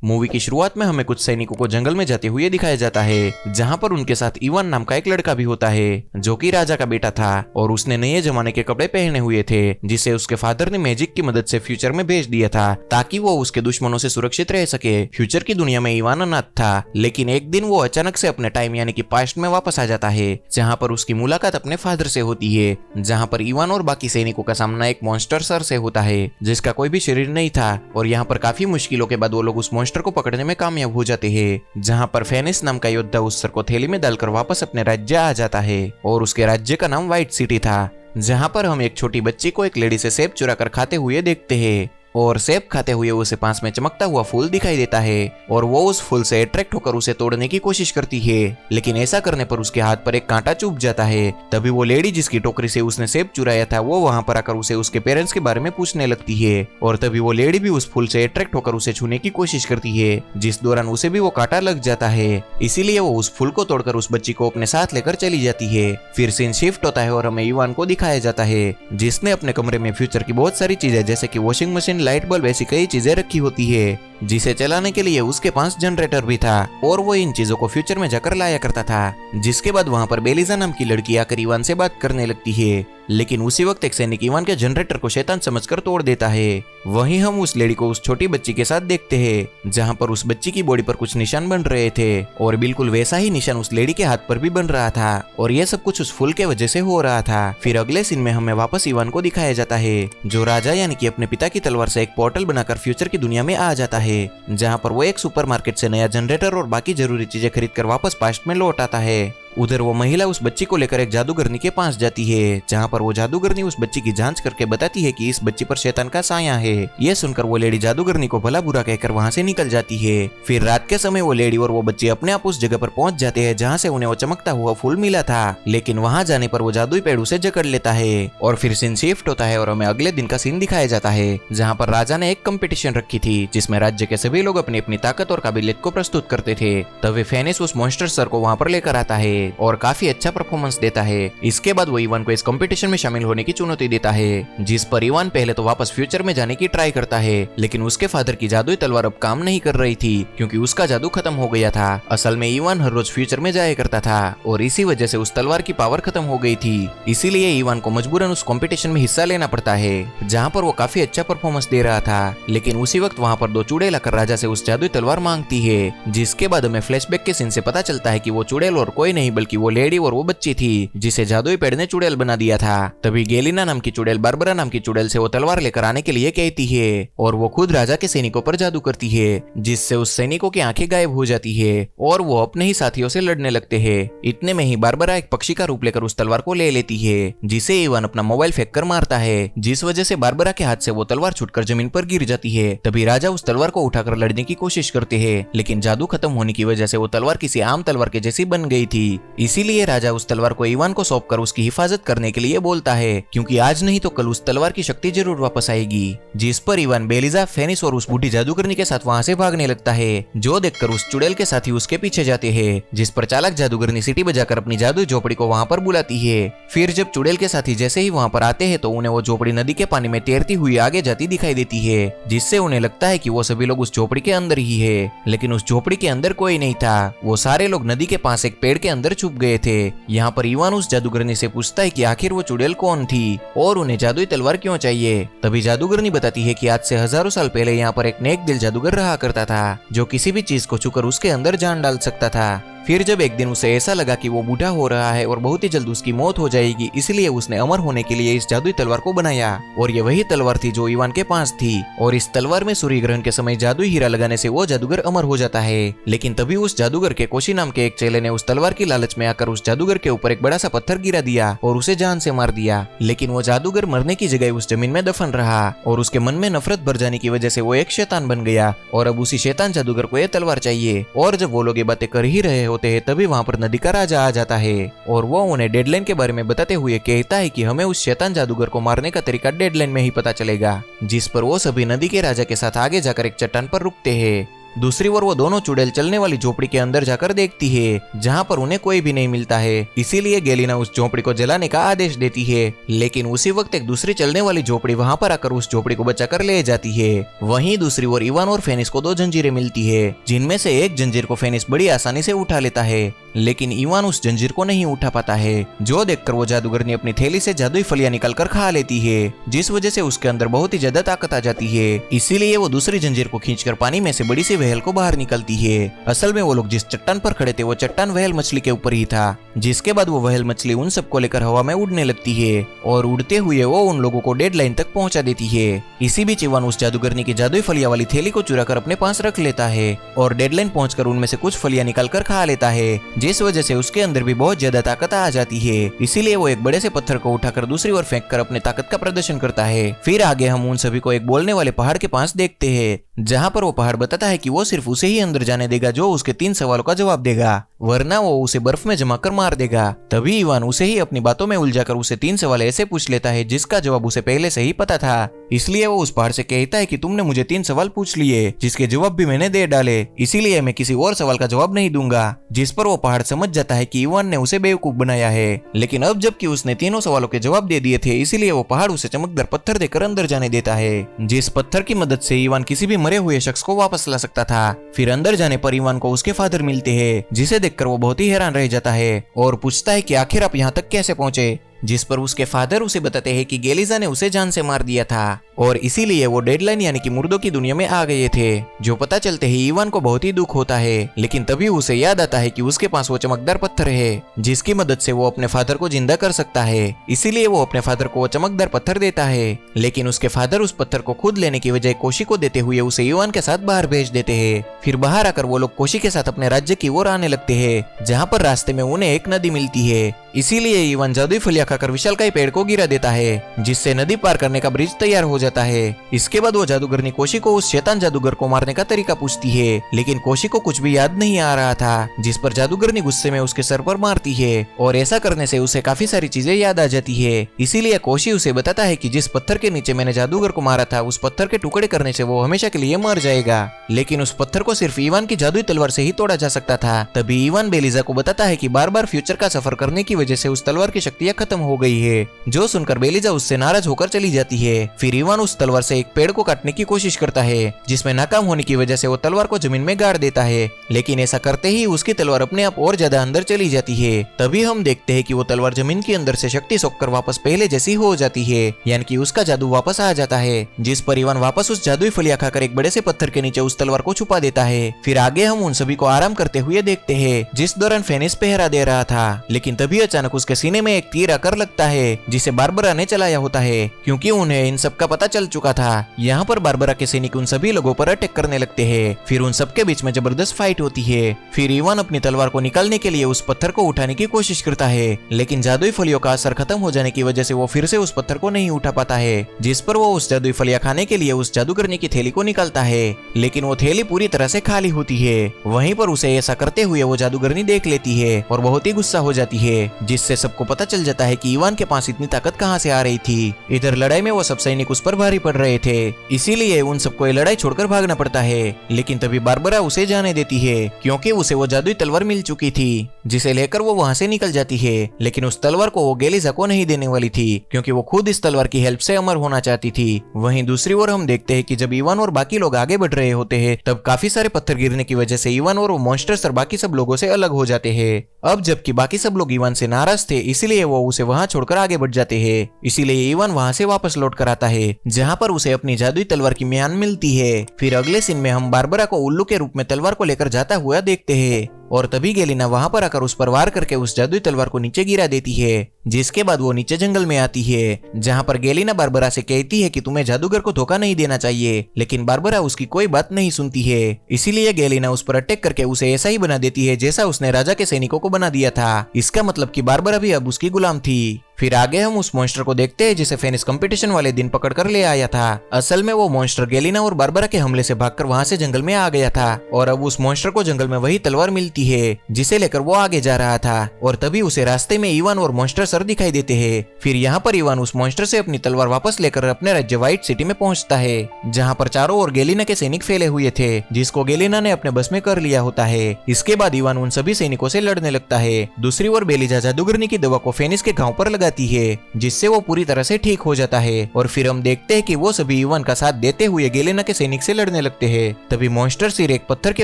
Movie की शुरुआत में हमें कुछ सैनिकों को जंगल में जाते हुए दिखाया जाता है, जहां पर उनके साथ इवान नाम का एक लड़का भी होता है, जो कि राजा का बेटा था और उसने नए जमाने के कपड़े पहने हुए थे, जिसे उसके फादर ने मैजिक की मदद से फ्यूचर में भेज दिया था ताकि वो उसके दुश्मनों से सुरक्षित रह सके। फ्यूचर की दुनिया में इवान अनाथ था, लेकिन एक दिन वो अचानक से अपने टाइम यानी कि पास्ट में वापस आ जाता है, जहां पर उसकी मुलाकात अपने फादर से होती है, जहां पर इवान और बाकी सैनिकों का सामना एक मॉन्स्टर सर से होता है, जिसका कोई भी शरीर नहीं था। और यहाँ पर काफी मुश्किलों के बाद वो लोग उस मॉन्स्टर को पकड़ने में कामयाब हो जाते हैं, जहां पर फेनिस नाम का योद्धा उस सर को थैली में डालकर वापस अपने राज्य आ जाता है और उसके राज्य का नाम व्हाइट सिटी था, जहां पर हम एक छोटी बच्ची को एक लेडी से सेब चुरा कर खाते हुए देखते हैं और सेब खाते हुए उसे पास में चमकता हुआ फूल दिखाई देता है और वो उस फूल से अट्रैक्ट होकर उसे तोड़ने की कोशिश करती है, लेकिन ऐसा करने पर उसके हाथ पर एक कांटा चुभ जाता है। तभी वो लेडी जिसकी टोकरी से उसने सेब चुराया था वो वहां पर आकर उसे उसके पेरेंट्स के बारे में पूछने लगती है और तभी वो लेडी भी उस फूल से अट्रैक्ट होकर उसे छूने की कोशिश करती है, जिस दौरान उसे भी वो कांटा लग जाता है। इसीलिए वो उस फूल को तोड़कर उस बच्ची को अपने साथ लेकर चली जाती है। फिर सीन शिफ्ट होता है और हमें इवान को दिखाया जाता है, जिसने अपने कमरे में फ्यूचर की बहुत सारी चीजें जैसे कि वॉशिंग मशीन, लाइट बल्ब ऐसी कई चीजें रखी होती है, जिसे चलाने के लिए उसके पास जनरेटर भी था और वो इन चीजों को फ्यूचर में जाकर लाया करता था। जिसके बाद वहां पर बेलिजा नाम की लड़की आकर इवान से बात करने लगती है, लेकिन उसी वक्त एक सैनिक इवान के जनरेटर को शैतान समझकर तोड़ देता है। वहीं हम उस लेडी को उस छोटी बच्ची के साथ देखते हैं, जहां पर उस बच्ची की बॉडी पर कुछ निशान बन रहे थे और बिल्कुल वैसा ही निशान उस लेडी के हाथ पर भी बन रहा था और यह सब कुछ उस फूल के वजह से हो रहा था। फिर अगले सीन में हमें वापस इवान को दिखाया जाता है, जो राजा यानी कि अपने पिता की तलवार से एक पोर्टल बनाकर फ्यूचर की दुनिया में आ जाता है, जहां पर वो एक सुपरमार्केट से नया जनरेटर और बाकी जरूरी चीजें खरीद कर वापस पास्ट में लौट आता है। उधर वो महिला उस बच्ची को लेकर एक जादूगरनी के पास जाती है, जहां पर वो जादूगरनी उस बच्ची की जांच करके बताती है कि इस बच्ची पर शैतान का साया है। यह सुनकर वो लेडी जादूगरनी को भला बुरा कहकर वहां से निकल जाती है। फिर रात के समय वो लेडी और वो बच्ची अपने आप उस जगह पर पहुंच जाते हैं जहां से उन्हें वो चमकता हुआ फूल मिला था, लेकिन वहां जाने पर वो जादुई पेड़ उसे जकड़ लेता है। और फिर सीन शिफ्ट होता है और हमें अगले दिन का सीन दिखाया जाता है, जहाँ पर राजा ने एक कंपटीशन रखी थी जिसमें राज्य के सभी लोग अपनी अपनी ताकत और काबिलियत को प्रस्तुत करते थे। तभी फेनिस उस मॉन्स्टर सर को वहां पर लेकर आता है और काफी अच्छा परफॉर्मेंस देता है। इसके बाद वो इवान को इस कंपटीशन में शामिल होने की चुनौती देता है, जिस पर इवान पहले तो वापस फ्यूचर में जाने की ट्राई करता है, लेकिन उसके फादर की जादुई तलवार अब काम नहीं कर रही थी क्योंकि उसका जादू खत्म हो गया था। असल में इवान हर रोज फ्यूचर में जाया करता था और इसी वजह से उस तलवार की पावर खत्म हो गई थी। इसीलिए इवान को मजबूरन उस कंपटीशन में हिस्सा लेना पड़ता है, जहाँ पर वो काफी अच्छा परफॉर्मेंस दे रहा था। लेकिन उसी वक्त वहाँ पर दो चुड़ैल आकर राजा से उस जादुई तलवार मांगती है, जिसके बाद हमें फ्लैशबैक के सीन से पता चलता है कि वो चुड़ैल और कोई नहीं बल्कि वो लेडी और वो बच्ची थी जिसे जादुई पेड़ ने चुड़ैल बना दिया था। तभी गेलिना नाम की चुड़ैल बारबरा नाम की चुड़ैल से वो तलवार लेकर आने के लिए कहती है और वो खुद राजा के सैनिकों पर जादू करती है, जिससे उस सैनिकों की आंखें गायब हो जाती है और वो अपने ही साथियों से लड़ने लगते हैं। इतने में ही बारबरा एक पक्षी का रूप लेकर उस तलवार को ले लेती है, जिसे इवान अपना मोबाइल फेंक कर मारता है, जिस वजह से बारबरा के हाथ से वो तलवार छूटकर जमीन पर गिर जाती है। तभी राजा उस तलवार को उठाकर लड़ने की कोशिश करते हैं, लेकिन जादू खत्म होने की वजह से वो तलवार किसी आम तलवार के जैसी बन गई थी। इसीलिए राजा उस तलवार को इवान को सौंप कर उसकी हिफाजत करने के लिए बोलता है, क्योंकि आज नहीं तो कल उस तलवार की शक्ति जरूर वापस आएगी। जिस पर इवान बेलिजा, फेनिस और उस बूढ़ी जादूगरनी के साथ वहां से भागने लगता है, जो देखकर उस चुड़ैल के साथी उसके पीछे जाते हैं, जिस पर चालाक जादूगरनी सीटी बजाकर अपनी जादुई झोपड़ी को वहां पर बुलाती है। फिर जब चुड़ैल के साथी जैसे ही वहां पर आते हैं तो उन्हें वो झोपड़ी नदी के पानी में तैरती हुई आगे जाती दिखाई देती है, जिससे उन्हें लगता है कि वो सभी लोग उस झोपड़ी के अंदर ही है, लेकिन उस झोपड़ी के अंदर कोई नहीं था। वो सारे लोग नदी के पास एक पेड़ के अंदर छुप गए थे। यहाँ पर इवान उस जादूगरनी से पूछता है कि आखिर वो चुड़ैल कौन थी और उन्हें जादुई तलवार क्यों चाहिए। तभी जादूगरनी बताती है कि आज से हजारों साल पहले यहाँ पर एक नेक दिल जादूगर रहा करता था, जो किसी भी चीज को छूकर उसके अंदर जान डाल सकता था। फिर जब एक दिन उसे ऐसा लगा कि वो बूढ़ा हो रहा है और बहुत ही जल्द उसकी मौत हो जाएगी, इसलिए उसने अमर होने के लिए इस जादुई तलवार को बनाया और ये वही तलवार थी जो इवान के पास थी। और इस तलवार में सूर्य ग्रहण के समय जादुई हीरा लगाने से वो जादूगर अमर हो जाता है। लेकिन तभी उस जादूगर के कोशी नाम के एक चेले ने उस तलवार की लालच में आकर उस जादूगर के ऊपर एक बड़ा सा पत्थर गिरा दिया और उसे जान से मार दिया। लेकिन वो जादूगर मरने की जगह उस जमीन में दफन रहा और उसके मन में नफरत भर जाने की वजह से वो एक शैतान बन गया और अब उसी शैतान जादूगर को यह तलवार चाहिए। और जब वो लोग ये बातें कर ही रहे होते हैं तभी वहाँ पर नदी का राजा आ जाता है और वो उन्हें डेडलाइन के बारे में बताते हुए कहता है कि हमें उस शैतान जादूगर को मारने का तरीका डेडलाइन में ही पता चलेगा। जिस पर वो सभी नदी के राजा के साथ आगे जाकर एक चट्टान पर रुकते हैं दूसरी ओर वो दोनों चुड़ैल चलने वाली झोपड़ी के अंदर जाकर देखती है, जहाँ पर उन्हें कोई भी नहीं मिलता है। इसीलिए गेलिना उस झोपड़ी को जलाने का आदेश देती है, लेकिन उसी वक्त एक दूसरी चलने वाली झोपड़ी वहाँ पर आकर उस झोपड़ी को बचाकर ले जाती है। वहीं दूसरी ओर इवान और फेनिस को दो जंजीरें मिलती है, जिनमें से एक जंजीर को फेनिस बड़ी आसानी से उठा लेता है, लेकिन इवान उस जंजीर को नहीं उठा पाता है, जो देखकर वो जादूगरनी अपनी थैली से जादुई फलियां निकालकर खा लेती है, जिस वजह से उसके अंदर बहुत ही ज्यादा ताकत आ जाती है। इसीलिए वो दूसरी जंजीर को खींचकर पानी में से बड़ी सी व्हेल को बाहर निकलती है। असल में वो लोग जिस चट्टान पर खड़े थे वो चट्टान व्हेल मछली के ऊपर ही था, जिसके बाद वो व्हेल मछली उन सबको लेकर हवा में उड़ने लगती है और उड़ते हुए वो उन लोगों को डेडलाइन तक पहुंचा देती है। इसी बीच इवान उस जादूगरनी की जादुई फलियां वाली थैली को चुराकर अपने पास रख लेता है और डेडलाइन पहुंचकर उनमें से कुछ फलियां निकालकर खा लेता है, जिस वजह से उसके अंदर भी बहुत ज्यादा ताकत आ जाती है। इसीलिए वो एक बड़े से पत्थर को उठाकर दूसरी ओर फेंककर अपने ताकत का प्रदर्शन करता है। फिर आगे हम उन सभी को एक बोलने वाले पहाड़ के पास देखते हैं, जहाँ पर वो पहाड़ बताता है कि वो सिर्फ उसे ही अंदर जाने देगा जो उसके 3 सवालों का जवाब देगा, वरना वो उसे बर्फ में जमा कर मार देगा। तभी इवान उसे ही अपनी बातों में उलझाकर उसे 3 सवाल ऐसे पूछ लेता है जिसका जवाब उसे पहले से ही पता था। इसलिए वो उस पहाड़ से कहता है कि तुमने मुझे 3 सवाल पूछ लिए, जिसके जवाब भी मैंने दे डाले, इसीलिए मैं किसी और सवाल का जवाब नहीं दूंगा। जिस पर वो पहाड़ समझ जाता है कि इवान ने उसे बेवकूफ बनाया है। लेकिन अब जबकि उसने तीनों सवालों के जवाब दे दिए थे, इसीलिए वो पहाड़ उसे चमकदार पत्थर देकर अंदर जाने देता है, जिस पत्थर की मदद से इवान किसी भी मरे हुए शख्स को वापस ला सकता था। फिर अंदर जाने पर इवान को उसके फादर मिलते हैं, जिसे देखकर वो बहुत ही हैरान रह जाता है और पूछता है कि आखिर आप यहाँ तक कैसे पहुंचे, जिस पर उसके फादर उसे बताते हैं कि गेलिजा ने उसे जान से मार दिया था और इसीलिए वो डेडलाइन यानी कि मुर्दों की दुनिया में आ गए थे। जो पता चलते ही इवान को बहुत ही दुख होता है, लेकिन तभी उसे याद आता है कि उसके पास वो चमकदार पत्थर है, जिसकी मदद से वो अपने फादर को जिंदा कर सकता है। इसीलिए वो अपने फादर को वो चमकदार पत्थर देता है, लेकिन उसके फादर उस पत्थर को खुद लेने की बजाय कोशी को देते हुए उसे इवान के साथ बाहर भेज देते हैं। फिर बाहर आकर वो लोग कोशी के साथ अपने राज्य की ओर आने लगते हैं, जहाँ पर रास्ते में उन्हें एक नदी मिलती है। इसीलिए इवान जादुई फलियां खाकर विशालकाय पेड़ को गिरा देता है, जिससे नदी पार करने का ब्रिज तैयार हो जाता है। इसके बाद वो जादूगरनी कोशी को उस शैतान जादूगर को मारने का तरीका पूछती है, लेकिन कोशी को कुछ भी याद नहीं आ रहा था, जिस पर जादूगरनी गुस्से में उसके सर पर मारती है और ऐसा करने से उसे काफी सारी चीजें याद आ जाती है। इसीलिए कोशी उसे बताता है कि जिस पत्थर के नीचे मैंने जादूगर को मारा था, उस पत्थर के टुकड़े करने से वो हमेशा के लिए मर जाएगा, लेकिन उस पत्थर को सिर्फ इवान की जादुई तलवार से ही तोड़ा जा सकता था। तभी इवान बेलिजा को बताता है कि बार बार फ्यूचर का सफर करने की वजह से उस तलवार की शक्तियां खत्म हो गई है, जो सुनकर बेलिजा उससे नाराज होकर चली जाती है। फिर इवान उस तलवार से एक पेड़ को काटने की कोशिश करता है, जिसमें नाकाम होने की वजह से वो तलवार को जमीन में गाड़ देता है, लेकिन ऐसा करते ही उसकी तलवार अपने आप और ज्यादा अंदर चली जाती है। तभी हम देखते हैं कि वो तलवार जमीन के अंदर से शक्ति सोखकर वापस पहले जैसी हो जाती है, यानी कि उसका जादू वापस आ जाता है, जिस पर इवान वापस उस जादुई फलियां खाकर एक बड़े से पत्थर के नीचे उस तलवार को छुपा देता है। फिर आगे हम उन सभी को आराम करते हुए देखते हैं, जिस दौरान फेनिस पहरा दे रहा था, लेकिन तभी अचानक उसके सीने में एक तीर आकर लगता है, जिसे बारबरा ने चलाया होता है, क्योंकि उन्हें इन सब का पता चल चुका था। यहाँ पर बारबरा के सैनिक उन सभी लोगों पर अटैक करने लगते हैं। फिर उन सबके बीच में जबरदस्त फाइट होती है। फिर इवान अपनी तलवार को निकालने के लिए उस पत्थर को उठाने की कोशिश करता है, लेकिन जादुई फलियों का असर खत्म हो जाने की वजह से वो फिर से उस पत्थर को नहीं उठा पाता है, जिस पर वो उस जादुई फलियां खाने के लिए उस जादूगरनी की थैली को निकालता है, लेकिन वो थैली पूरी तरह से खाली होती है। वहीं पर उसे ऐसा करते हुए वो जादूगरनी देख लेती है और बहुत ही गुस्सा हो जाती है, जिससे सबको पता चल जाता है कि इवान के पास इतनी ताकत कहां से आ रही थी। इधर लड़ाई में वो सब सैनिक उस पर भारी पड़ रहे थे, इसीलिए उन सबको ये लड़ाई छोड़कर भागना पड़ता है। लेकिन तभी बारबरा उसे जाने देती है, क्योंकि उसे वो जादुई तलवार मिल चुकी थी, जिसे लेकर वो वहां से निकल जाती है। लेकिन उस तलवार को वो गेलिजा को नहीं देने वाली थी, क्योंकि वो खुद इस तलवार की हेल्प से अमर होना चाहती थी। वहीं दूसरी ओर हम देखते हैं कि जब इवान और बाकी लोग आगे बढ़ रहे होते हैं, तब काफी सारे पत्थर गिरने की वजह से इवान और वो मॉन्स्टर्स और बाकी सब लोगों से अलग हो जाते हैं। अब जबकि बाकी सब लोग इवान से नाराज थे, इसलिए वो उसे वहां छोड़कर आगे बढ़ जाते हैं। इसीलिए इवान वहां से वापस लौट कर आता है, जहां पर उसे अपनी जादुई तलवार की म्यान मिलती है। फिर अगले सीन में हम बारबरा को उल्लू के रूप में तलवार को लेकर जाता हुआ देखते हैं, और तभी गेलिना वहां पर आकर उस पर वार करके उस जादुई तलवार को नीचे गिरा देती है, जिसके बाद वो नीचे जंगल में आती है, जहां पर गेलिना बारबरा से कहती है कि तुम्हें जादूगर को धोखा नहीं देना चाहिए, लेकिन बारबरा उसकी कोई बात नहीं सुनती है। इसीलिए गेलिना उस पर अटैक करके उसे ऐसा ही बना देती है जैसा उसने राजा के सैनिकों को बना दिया था। इसका मतलब कि बारबरा भी अब उसकी गुलाम थी। फिर आगे हम उस मॉन्स्टर को देखते हैं जिसे फेनिस कंपटीशन वाले दिन पकड़ कर ले आया था। असल में वो मॉन्स्टर गेलिना और बारबरा के हमले से भागकर वहां से जंगल में आ गया था, और अब उस मॉन्स्टर को जंगल में वही तलवार मिलती है जिसे लेकर वो आगे जा रहा था। और तभी उसे रास्ते में इवान और मॉन्स्टर सर दिखाई देते हैं। फिर यहाँ पर इवान उस मॉन्स्टर से अपनी तलवार वापस लेकर अपने राज्य व्हाइट सिटी में पहुंचता है, जहाँ पर चारों ओर गेलिना के सैनिक फैले हुए थे, जिसको गेलिना ने अपने बस में कर लिया होता है। इसके बाद इवान उन सभी सैनिकों से लड़ने लगता है। दूसरी ओर बेलिजा जादूगरनी की दवा को फेनिक्स के घाव पर लगाती है, जिससे वो पूरी तरह से ठीक हो जाता है। और फिर हम देखते हैं कि वो सभी इवान का साथ देते हुए गेलिना के सैनिक से लड़ने लगते हैं। तभी मॉन्स्टर सिर एक पत्थर के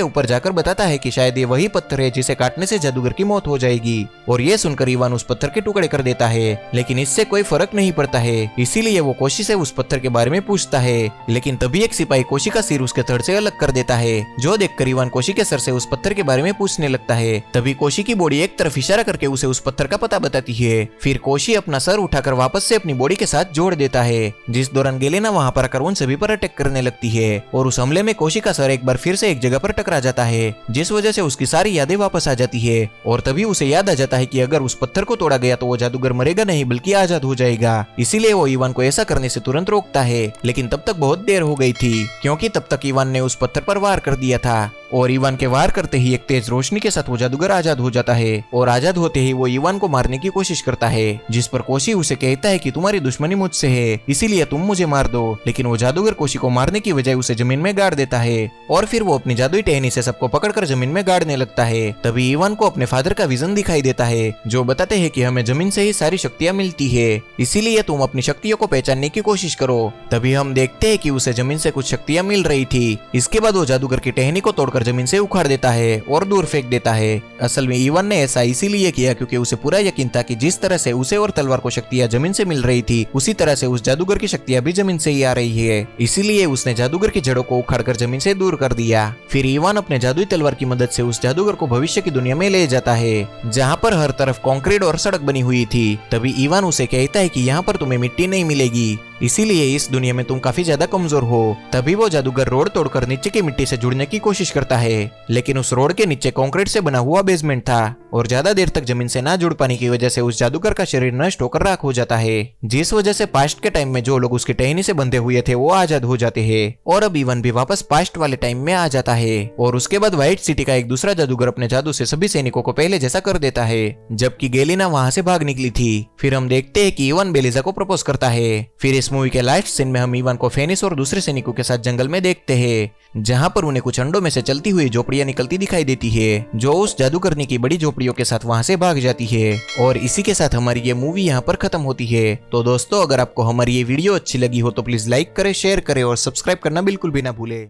ऊपर जाकर बताता है कि शायद ये वही पत्थर है जिसे काटने से जादूगर की मौत हो जाएगी। और ये सुनकर इवान उस पत्थर के टुकड़े कर देता है, लेकिन इससे कोई फर्क नहीं पड़ता है। इसीलिए वो कोशी से उस पत्थर के बारे में पूछता है, लेकिन तभी एक सिपाही कोशी का सिर उसके धड़ से अलग कर देता है, जो देखकर इवान कोशी के सर से उस पत्थर के बारे में पूछने लगता है। तभी कोशी की बॉडी एक तरफ इशारा करके उसे उस पत्थर का पता बताती है। फिर कोशी अपना सर उठाकर वापस से अपनी बॉडी के साथ जोड़ देता है, जिस दौरान गेलिना वहां पर आकर उन सभी पर अटैक करने लगती है। और उस हमले में कोशी का सर एक बार फिर से एक जगह पर टकरा जाता है, जिस वजह से उसकी सारी यादें वापस आ जाती है। और तभी उसे याद आ जाता है कि अगर उस पत्थर को तोड़ा गया तो वो जादूगर मरेगा नहीं बल्कि आजाद हो जाएगा। इसीलिए वो इवान को ऐसा करने से तुरंत रोकता है, लेकिन तब तक बहुत देर हो गई थी, क्योंकि तब तक इवान ने उस पत्थर पर वार कर दिया था। और इवान के वार करते ही एक तेज रोशनी के साथ वो जादूगर आजाद हो जाता है। और आजाद होते ही वो इवान को मारने की कोशिश करता है, जिस पर कोशी उसे कहता है कि तुम्हारी दुश्मनी मुझसे है, इसीलिए तुम मुझे मार दो। लेकिन वो जादूगर कोशी को मारने की बजाय उसे जमीन में गाड़ देता है, और फिर वो अपनी जादुई टहनी से सबको पकड़कर जमीन में गाड़ने लगता है। तभी इवान को अपने फादर का विजन दिखाई देता है, जो बताते हैं कि हमें जमीन से ही सारी शक्तियां मिलती है, इसीलिए तुम अपनी शक्तियों को पहचानने की कोशिश करो। तभी हम देखते हैं कि उसे जमीन से कुछ शक्तियां मिल रही थी। इसके बाद वो जादूगर की टहनी को तोड़कर जमीन से उखाड़ देता है और दूर फेंक देता है। असल में इवान ने ऐसा इसीलिए किया क्योंकि उसे पूरा यकीन था कि जिस तरह से उसे और तलवार को शक्तियां जमीन से मिल रही थी, उसी तरह से उस जादूगर की शक्तियां भी जमीन से ही आ रही है। इसीलिए उसने जादूगर की जड़ों को उखाड़कर जमीन से दूर कर दिया। फिर इवान अपने जादुई तलवार की मदद से उस जादूगर को भविष्य की दुनिया में ले जाता है, जहाँ पर हर तरफ कंक्रीट और सड़क बनी हुई थी। तभी इवान उसे कहता है कि यहाँ पर तुम्हें मिट्टी नहीं मिलेगी, इसीलिए इस दुनिया में तुम काफी ज्यादा कमजोर हो। तभी वो जादूगर रोड तोड़कर नीचे की मिट्टी से जुड़ने की कोशिश करता है, लेकिन उस रोड के नीचे कंक्रीट से बना हुआ बेसमेंट था, और ज्यादा देर तक जमीन से ना जुड़ पाने की वजह से उस जादूगर का शरीर नष्ट होकर राख हो जाता है, जिस वजह से पास्ट के टाइम में जो लोग उसकी टहनी से बंधे हुए थे वो आजाद हो जाते हैं। और अब इवान भी वापस पास्ट वाले टाइम में आ जाता है। और उसके बाद व्हाइट सिटी का एक दूसरा जादूगर अपने जादू से सभी सैनिकों को पहले जैसा कर देता है, जबकि गेलिना वहां से भाग निकली थी। फिर हम देखते हैं कि इवान बेलिजा को प्रपोज करता है। फिर इस मूवी के लास्ट सीन में हम इवान को फेनिक्स और दूसरे सैनिकों के साथ जंगल में देखते हैं, जहां पर उन्हें कुछ अंडों में से चलती हुई झोपड़ियां निकलती दिखाई देती है, जो उस जादूगरनी की बड़ी झोपड़ियों के साथ वहां से भाग जाती है। और इसी के साथ हमारी ये मूवी यहाँ पर खत्म होती है। तो दोस्तों, अगर आपको हमारी ये वीडियो अच्छी लगी हो तो प्लीज लाइक करें, शेयर करें और सब्सक्राइब करना बिल्कुल भी ना भूलें।